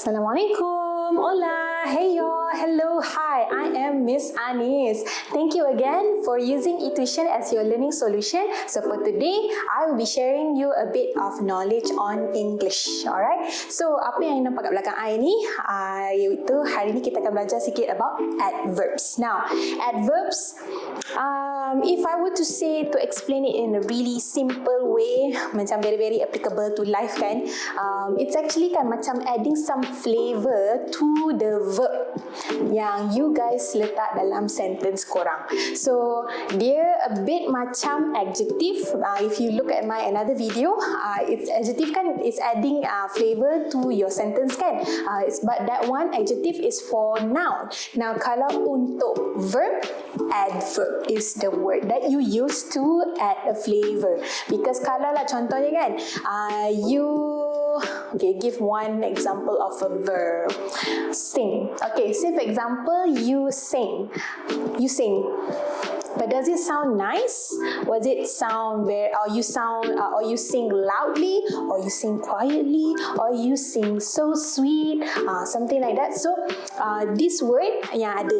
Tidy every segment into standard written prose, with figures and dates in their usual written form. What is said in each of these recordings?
Assalamualaikum. Hola. Hey y'all. Hello. Hi. I am Miss Anis. Thank you again for using eTuisyen as your learning solution. So for today, I will be sharing you a bit of knowledge on English. Alright. So apa yang nampak kat belakang I ni, iaitu hari ni kita akan belajar sikit about adverbs. Now, adverbs, if I were to say to explain it in a really simple way, macam very applicable to life kan, it's actually kan macam adding some flavour to the verb yang you guys letak dalam sentence korang. So dia a bit macam adjective. If you look at my another video, it's adjective kan, it's adding flavour to your sentence kan. But that one adjective is for noun. Now kalau untuk verb, adverb is the word that you use to add a flavour. Because kalau lah contohnya kan, okay, give one example of a verb. Sing. Okay, say for example, you sing. You sing. But does it sound nice? Was it sound or you sing loudly, or you sing quietly, or you sing so sweet, something like that. So this word yang ada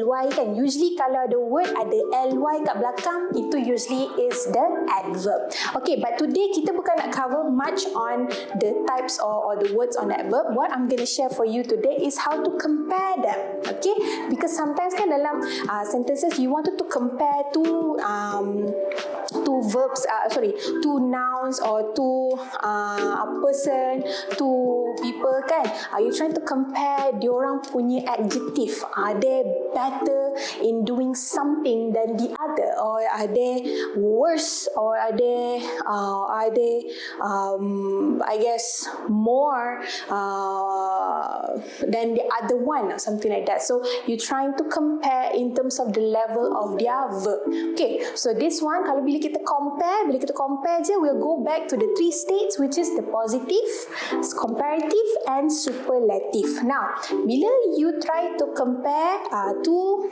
ly kan, usually kalau ada word ada ly kat belakang, itu usually is the adverb. Okay, but today kita bukan nak cover much on the types or the words on adverb. What I'm going to share for you today is how to compare them. Okay, because sometimes kan dalam sentences you wanted to compare two verbs, two nouns or two a person, two people kan. Are you trying to compare diorang punya adjective? Are they better in doing something than the other, or are they worse, or are they I guess more than the other one, or something like that. So you're trying to compare in terms of the level of their verb. Okay, so this one kalau bila kita compare je, we'll go back to the three states, which is the positive, comparative and superlative. Now bila you try to compare two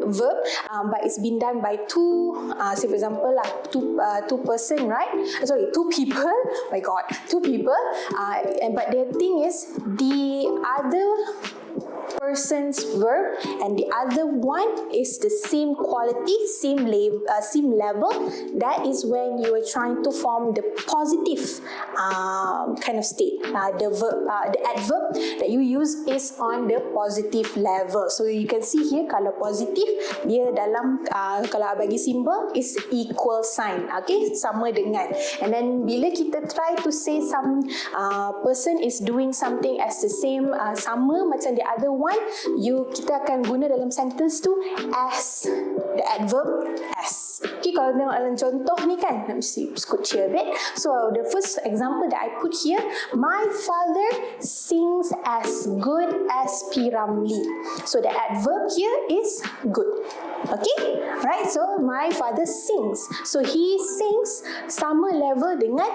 verb, but it's been done by two, say for example two person, right? Two people. My God, two people. But the thing is, the other person's verb and the other one is the same quality, same level. That is when you are trying to form the positive kind of state. The adverb that you use is on the positive level. So you can see here, kalau positif dia dalam kalau bagi simbol is equal sign. Okay, sama dengan. And then bila kita try to say some person is doing something as the same, sama macam the other one, kita akan guna dalam sentence tu as, the adverb as. Okay, kalau tengok dalam contoh ni kan, let me see, scoot here a bit. So the first example that I put here, my father sings as good as P. Ramlee. So the adverb here is good. Okay, right? So my father sings. So he sings sama level dengan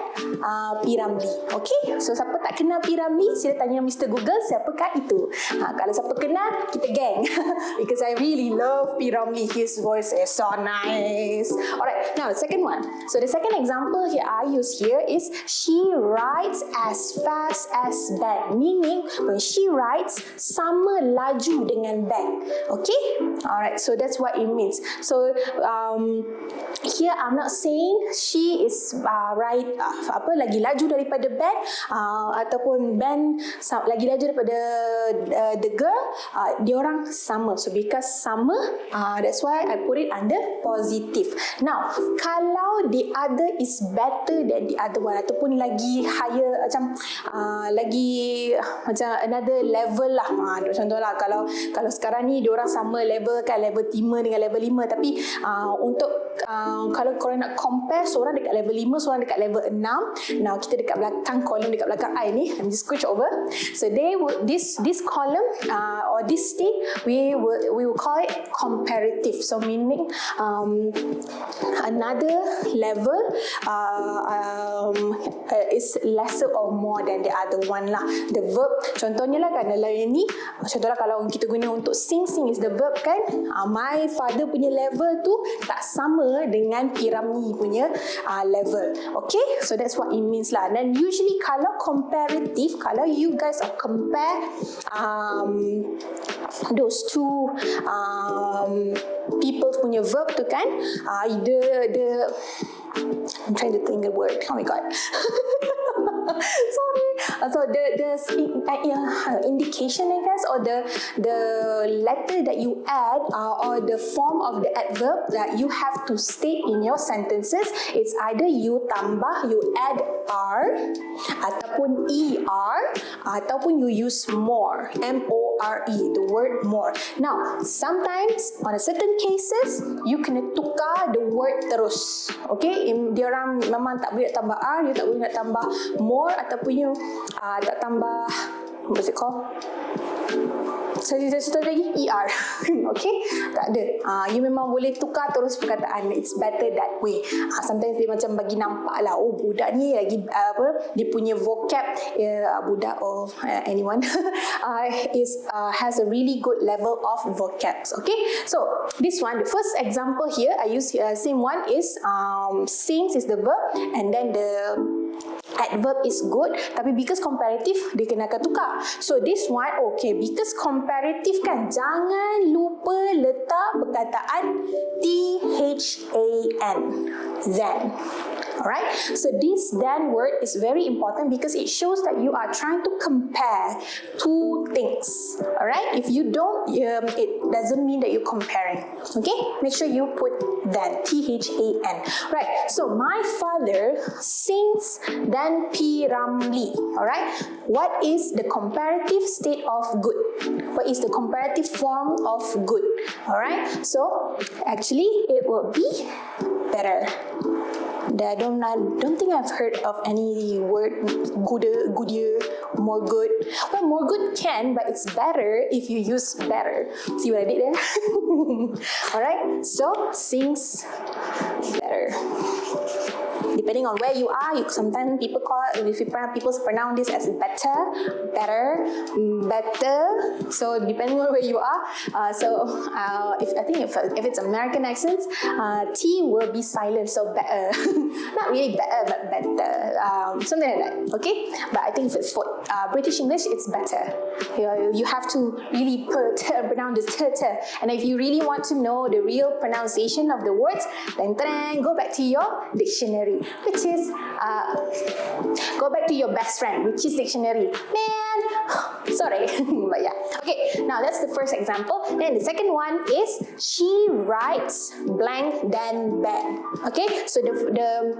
P. Ramlee. Okay, so siapa tak kenal P. Ramlee, sila tanya Mr. Google siapakah itu. Kalau siapa kenal, kita gang. Because I really love P. Ramlee. His voice is so nice. Alright, now the second one. So the second example here I use here is she writes as fast as Ben. Meaning when she writes, sama laju dengan Ben. Okay? Alright, so that's what it means. So here I'm not saying she is lagi laju daripada Ben, ataupun Ben lagi laju daripada the girl. Diorang sama. So because sama, that's why I put it under positive. Now kalau the other is better than the other one, ataupun lagi higher, lagi macam another level lah. Contohlah kalau sekarang ni diorang sama level kan, level 5 dengan level 5, tapi untuk kalau korang nak compare, seorang dekat level 5, seorang dekat level 6. Now kita dekat belakang, kolom dekat belakang I ni, I'm just scooch over. So this column or this state, we will call it comparative. So meaning another level is lesser or more than the other one lah. The verb, contohnya lah kan dalam ni, contohlah kalau kita guna untuk sing is the verb kan. My father punya level tu tak sama dengan P-Ramli punya level. Okay, so that's what it means lah. Dan usually kalau comparative, kalau you guys are compare those two people punya verb tu kan, the I'm trying to think the word. Oh my god. Sorry. So the indication, I guess, or the letter that you add, or the form of the adverb that you have to state in your sentences, it's either you tambah, you add R, ataupun ER, ataupun you use more, M-O-R-E, the word more. Now, sometimes on a certain cases, you kena tukar the word terus. Okay, dia orang memang tak boleh nak tambah R, you tak boleh nak tambah more, ataupun you tak tambah, what's it called? Satu lagi ER. Okay, tak ada. You memang boleh tukar terus perkataan. It's better that way. Sometimes dia macam bagi nampak lah, oh budak ni lagi dia punya vocab, budak or anyone has a really good level of vocabs. Okay, so this one, the first example here I use same one is sings is the verb, and then the adverb is good, tapi because comparative dia kena tukar. So this one, okay, because comparative kan, jangan lupa letak perkataan THAN, then. Alright, so this then word is very important because it shows that you are trying to compare two things. Alright, if you don't, it doesn't mean that you're comparing. Okay, make sure you put then, THAN. Right, so my father sings than P-Ramli. Alright, what is the comparative state of good? What is the comparative form of good? Alright, so actually it will be better. I don't think I've heard of any word goodier, more good. Well, more good can, but it's better if you use better. See what I did there? Alright, so sings better. Depending on where you are, sometimes people pronounce this as better, better. So depending on where you are, if it's American accents, T will be silent. So better, not really better, but better, something like that. Okay, but I think if it's for British English, it's better. You have to really pronounce the t, and if you really want to know the real pronunciation of the words, then go back to your dictionary. Which is, go back to your best friend, which is dictionary. Man, sorry, but yeah. Okay, now that's the first example. Then the second one is, she writes blank then bed. Okay, so the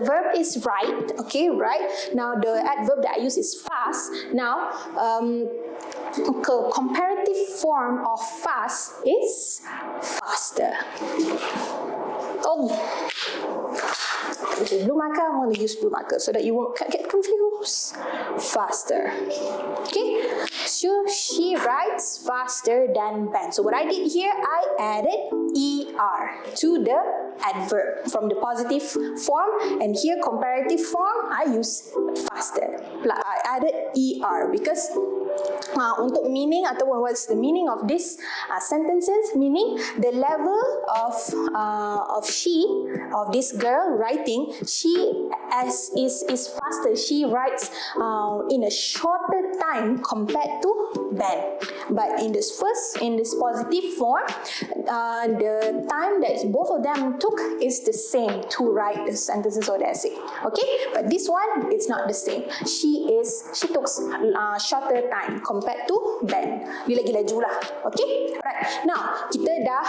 verb is write. Okay, right. Now the adverb that I use is fast. Now, comparative form of fast is faster. Oh. Blue marker, I'm going to use blue marker so that you won't get confused. Faster. Okay, so she writes faster than Ben. So what I did here, I added ER to the adverb from the positive form, and here comparative form, I use faster. I added ER because untuk meaning atau what's the meaning of this sentences, meaning the level of this girl writing, she is faster. She writes in a shorter time compared to Ben. But in this positive form, the time that both of them took is the same to write the sentences or the essay. Okay, but this one, it's not the same. She took shorter time compared to Ben. Dia lagi laju lah. Okay, right. Now kita dah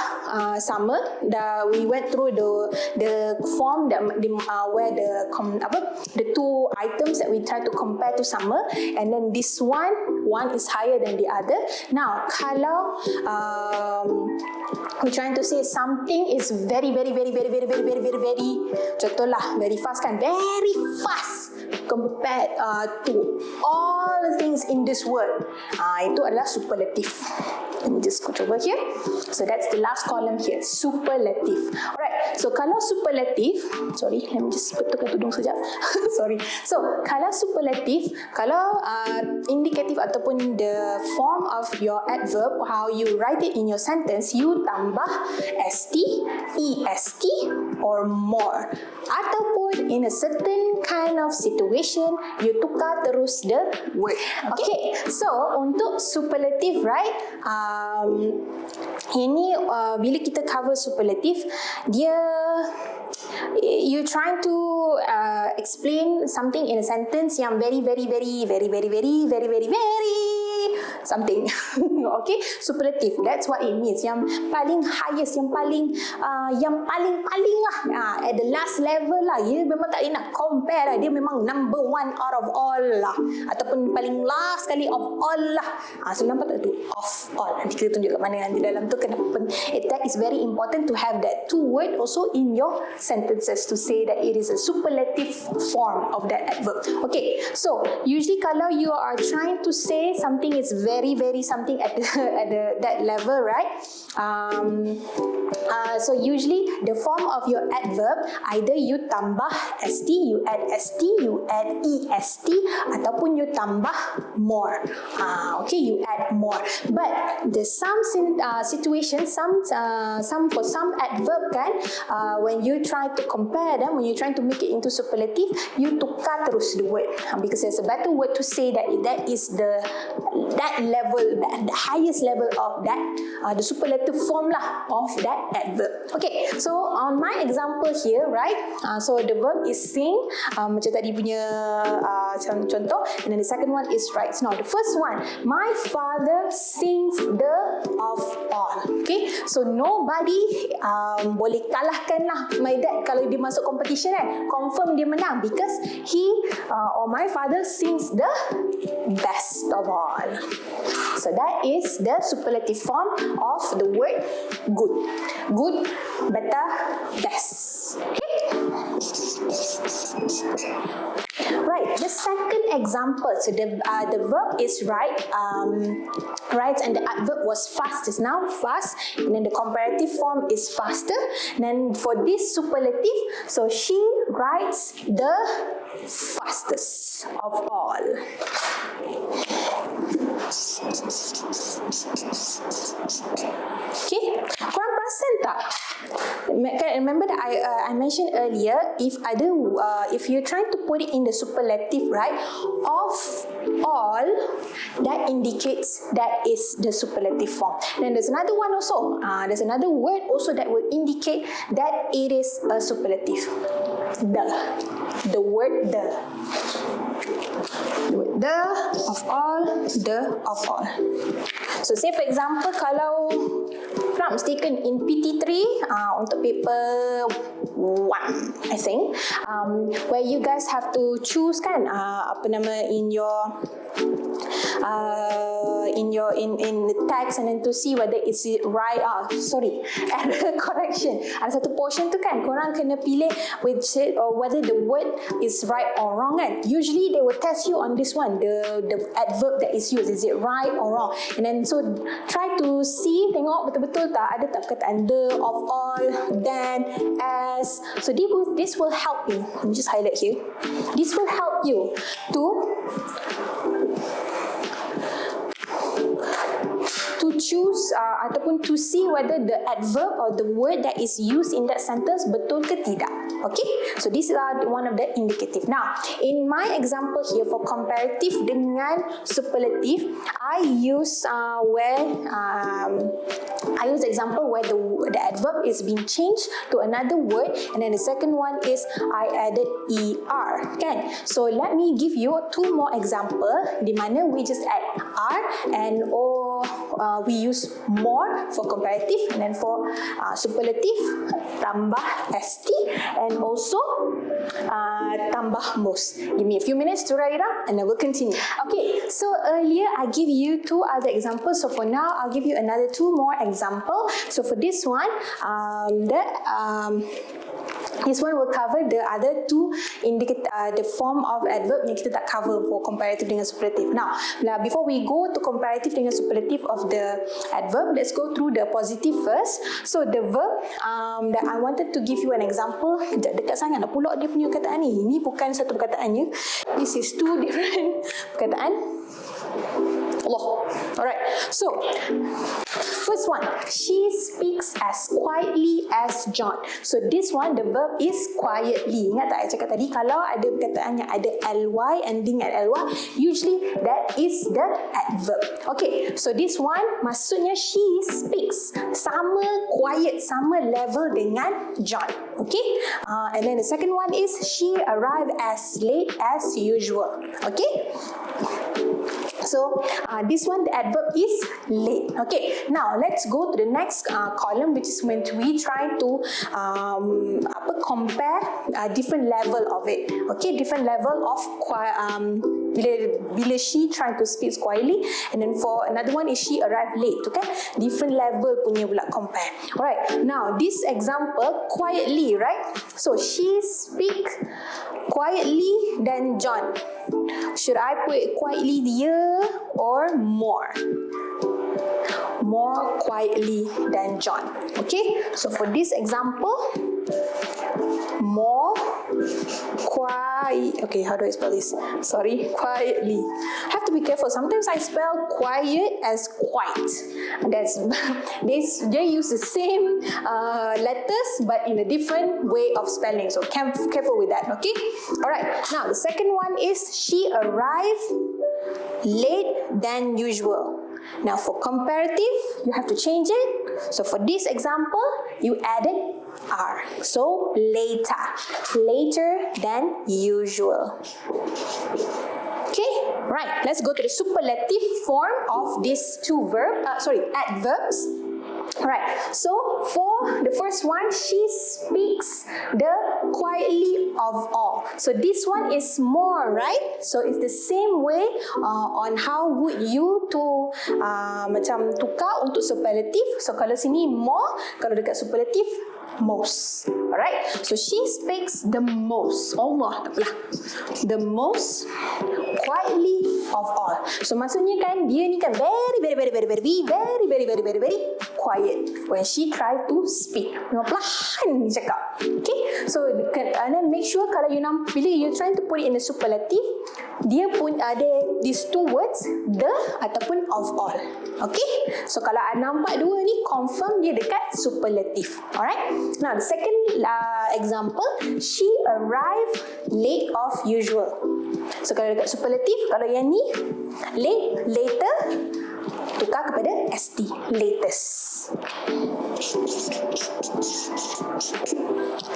we went through the form where the two items that we try to compare to sama, and then this one is higher than the other. Now kalau we're trying to say something is very contohlah very fast kan, very fast compared to all the things in this world, itu adalah superlative. Let me just go over here. So that's the last column here, superlative. Alright, so kalau superlative, sorry, let me just betulkan tudung sekejap. Sorry. So kalau superlative, kalau indicative ataupun the form of your adverb, how you write it in your sentence, you tambah st, est or more. Ataupun in a certain kind of situation, you tukar terus the word. Okay, so untuk superlative, right? Ini bila kita cover superlative, dia you trying to explain something in a sentence yang very something. Okay, superlative, that's what it means. Yang paling highest, yang paling lah, at the last level lah. Dia memang tak boleh nak compare lah. Dia memang number one out of all lah, ataupun paling last sekali of all lah. So nampak tak tu, of all. Nanti kita tunjuk kat mana nanti dalam tu. Kenapa that is very important to have that two word also in your sentences to say that it is a superlative form of that adverb. Okay, so usually kalau you are trying to say something is very something at that level, right? So usually the form of your adverb, either you tambah st, you add est, ataupun you tambah more. Okay, you add more. But the some situations, for some adverb kan, when you try to compare them, when you trying to make it into superlative, you tukar terus the word, because there's a better word to say that is that level, the highest level of that, the superlative form lah of that adverb. Okay, so on my example here, right? So the verb is sing, macam tadi punya contoh, and then the second one is writes. Now the first one, my father sings the of all. Okay, so nobody boleh kalahkan lah my dad kalau dia masuk competition kan, confirm dia menang, because he or my father sings the best of all. So that is the superlative form of the word good. Good, better, best. Okay. Right, the second example, so the verb is right, and the adverb was fast just now, fast, and then the comparative form is faster. And then for this superlative, so she writes the fastest of all. Okay, korang perasan tak? Remember that I mentioned earlier, if you're trying to put it in the superlative, right, of all, that indicates that is the superlative form. Then there's another one also. There's another word also that will indicate that it is a superlative. The word the. The of all, the of all. So say for example, kalau mistaken in PT3 untuk paper 1, I think, where you guys have to choose kan, in the text, and then to see whether it's right. Error correction. Ada satu portion tu kan, korang kena pilih whether the word is right or wrong kan. Usually they will test you on this one, the adverb that is used, is it right or wrong, and then so try to see, tengok betul-betul tak ada tak perkataan the, of all, then, as. So this will help you. Let me just highlight here. This will help you to choose ataupun to see whether the adverb or the word that is used in that sentence betul ke tidak. Okay, so this is one of the indicative. Now in my example here for comparative dengan superlative, I use example where the adverb is being changed to another word, and then the second one is I added er kan. So let me give you two more example di mana we just add r and we use more for comparative, and then for superlative tambah st, and also tambah most. Give me a few minutes to write it up and then we'll continue. Okay, so earlier I give you two other examples, so for now I'll give you another two more example. So for this one, This one will cover the other two the form of adverb yang kita tak cover for comparative dengan superlative. Now, before we go to comparative dengan superlative of the adverb, let's go through the positive first. So the verb that I wanted to give you an example. Dekat sangat nak pula dia punya perkataan ni. Ini bukan satu perkataannya. This is two different perkataan. Allah. Alright. So, first one, she speaks as quietly as John. So this one, the verb is quietly. Ingat tak saya cakap tadi, kalau ada perkataan yang ada ly, ending at ly, usually that is the adverb. Okay, so this one maksudnya she speaks sama quiet, sama level dengan John. Okay, and then the second one is she arrived as late as usual. Okay. So this one, the adverb is late. Okay, now let's go to the next column, which is when we try to compare different level of it. Okay, different level of bila she trying to speak quietly, and then for another one is she arrived late. Okay, different level punya pula compare. Alright, now this example quietly, right? So she speak quietly than John. Should I put quietly here or more? More quietly than John. Okay, so for this example, more quiet. Okay, how do I spell this? Sorry, quietly. Have to be careful. Sometimes I spell quiet as quite. That's they use the same letters but in a different way of spelling. So careful with that. Okay. All right. Now the second one is she arrived late than usual. Now for comparative, you have to change it. So for this example, you added are. So later than usual. Okay, right. Let's go to the superlative form of these two adverbs. Right, so for the first one, she speaks the quietly of all. So this one is more, right? So it's the same way on how would you to macam tukar untuk superlative. So kalau sini more, kalau dekat superlative most. Alright, so she speaks the most. Allah, tak apalah. The most quietly of all. So maksudnya kan dia ni kan very quiet when she try to speak. Memang perlahan dia cakap. Okay, so and then make sure kalau bila you trying to put it in the superlative, dia pun ada these two words, the ataupun of all. Okay, so kalau nampak dua ni, confirm dia dekat superlative. Alright, now the second example, she arrived late of usual. So kalau dekat superlative, kalau yang ni late, later, tukar kepada st, latest.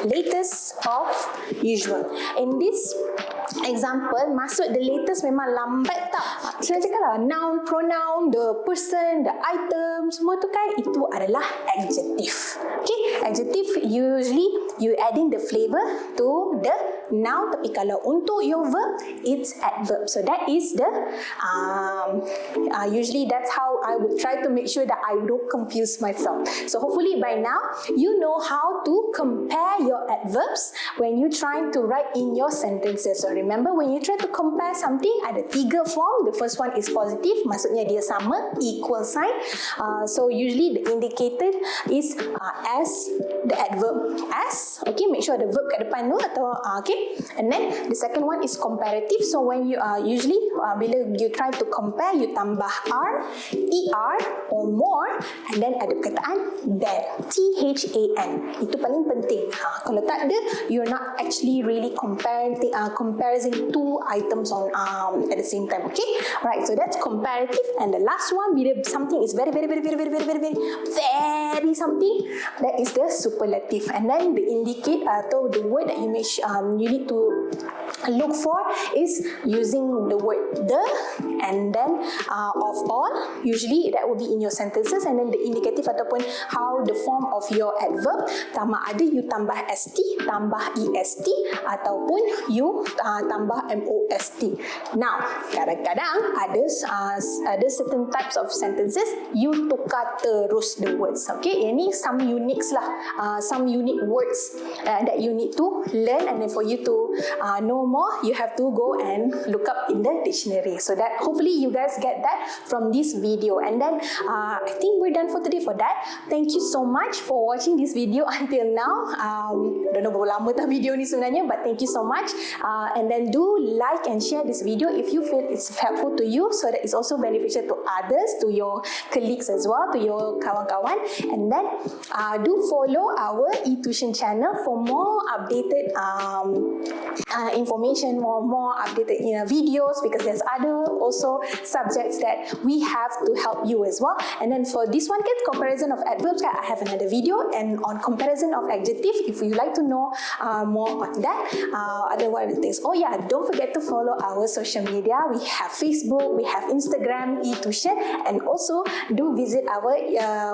Latest of usual. In this example, maksud the latest memang lambat tak? Saya cakap lah, noun, pronoun, the person, the item, semua tu kan, itu adalah adjective. Okay, adjective usually you adding the flavor to the noun, tapi kalau untuk your verb, it's adverb. So that is the usually that's how I would try to make sure that I don't confuse myself. So hopefully by now you know how to compare your adverbs when you trying to write in your sentences. So remember, when you try to compare something, ada tiga form. The first one is positive, maksudnya dia sama, equal sign. So usually the indicator is as, the adverb as. Okay, make sure the verb kat depan tu atau okay. And then the second one is comparative. So when you usually bila you try to compare, you tambah er, or more, and then ada perkataan than, than. Itu paling penting. Kalau tak ada, you're not actually really comparing two items on at the same time. Okay, right. So that's comparative. And the last one, bila something is very something, that is the superlative. And then the indicate atau the word that you need to look for is using the word the, and then of all, usually that will be in your sentences, and then the indicative ataupun how the form of your adverb, sama ada you tambah st, tambah est, ataupun you tambah most. Now, kadang-kadang ada certain types of sentences you tukar terus the words. Okay, ini some uniques lah, some unique words that you need to learn, and then for you to know more, you have to go and look up in the dictionary. So that hopefully you guys get that from this video. And then I think we're done for today for that. Thank you so much for watching this video until now. Don't know berapa lama tah video ni sebenarnya, but thank you so much. And then do like and share this video if you feel it's helpful to you, so that it's also beneficial to others, to your colleagues as well, to your kawan-kawan. And then do follow our eTuisyen channel for more updated information, more updated videos, because there's other also subjects that we have to help you as well. And then for this one, kids, comparison of adverbs, I have another video, and on comparison of adjectives, if you like to know more on that, other one of the things. Oh yeah, don't forget to follow our social media. We have Facebook, we have Instagram, eTuisyen, and also do visit our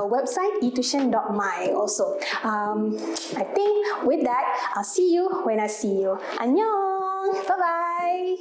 website eTuisyen.my also. I think with that, I'll see you when I see you. Annyeong! Bye-bye!